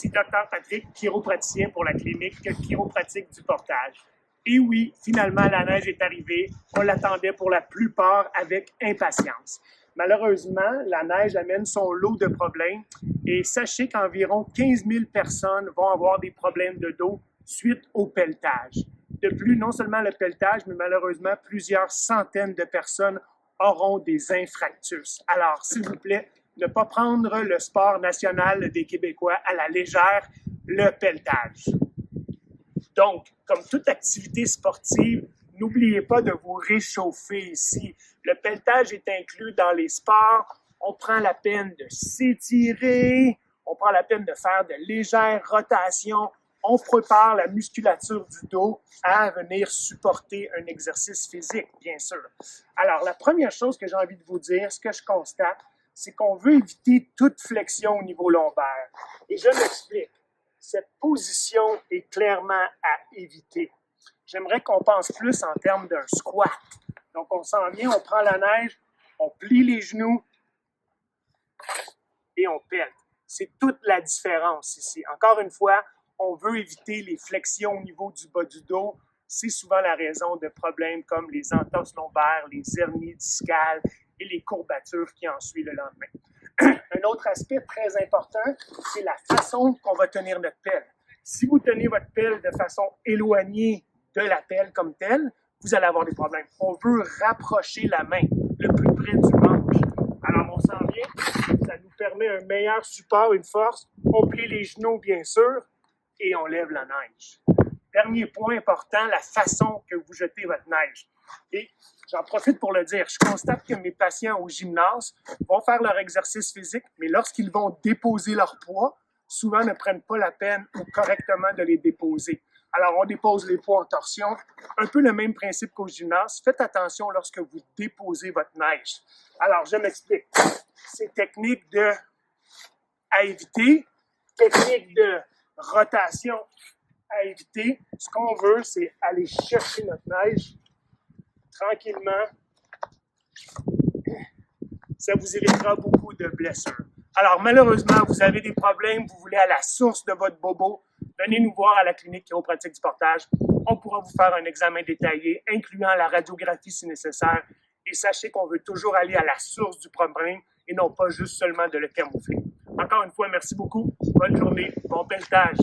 Ici Dr Patrick, chiropraticien pour la clinique chiropratique du Portage. Et oui, finalement, la neige est arrivée. On l'attendait pour la plupart avec impatience. Malheureusement, la neige amène son lot de problèmes et sachez qu'environ 15 000 personnes vont avoir des problèmes de dos suite au pelletage. De plus, non seulement le pelletage, mais malheureusement, plusieurs centaines de personnes auront des infractus. Alors, s'il vous plaît, ne pas prendre le sport national des Québécois à la légère, le pelletage. Donc, comme toute activité sportive, n'oubliez pas de vous réchauffer ici. Le pelletage est inclus dans les sports. On prend la peine de s'étirer, on prend la peine de faire de légères rotations. On prépare la musculature du dos à venir supporter un exercice physique, bien sûr. Alors, la première chose que j'ai envie de vous dire, ce que je constate, c'est qu'on veut éviter toute flexion au niveau lombaire. Et je m'explique. Cette position est clairement à éviter. J'aimerais qu'on pense plus en termes d'un squat. Donc, on s'en vient, on prend la neige, on plie les genoux et on pèle. C'est toute la différence ici. Encore une fois, on veut éviter les flexions au niveau du bas du dos. C'est souvent la raison de problèmes comme les entorses lombaires, les hernies discales et les courbatures qui en suivent le lendemain. Un autre aspect très important, c'est la façon qu'on va tenir notre pelle. Si vous tenez votre pelle de façon éloignée de la pelle comme telle, vous allez avoir des problèmes. On veut rapprocher la main le plus près du manche. Alors, on s'en vient, ça nous permet un meilleur support, une force. On plie les genoux, bien sûr, et on lève la neige. Dernier point important, la façon que vous jetez votre neige. Et j'en profite pour le dire, je constate que mes patients au gymnase vont faire leur exercice physique, mais lorsqu'ils vont déposer leur poids, souvent ne prennent pas la peine ou correctement de les déposer. Alors, on dépose les poids en torsion. Un peu le même principe qu'au gymnase. Faites attention lorsque vous déposez votre neige. Alors, je m'explique. Ces techniques à éviter, techniques de rotation à éviter. Ce qu'on veut, c'est aller chercher notre neige tranquillement. Ça vous évitera beaucoup de blessures. Alors, malheureusement, vous avez des problèmes, vous voulez à la source de votre bobo, venez nous voir à la clinique chiropratique du Portage. On pourra vous faire un examen détaillé, incluant la radiographie si nécessaire. Et sachez qu'on veut toujours aller à la source du problème et non pas juste seulement de le camoufler. Encore une fois, merci beaucoup. Bonne journée. Bon pelletage.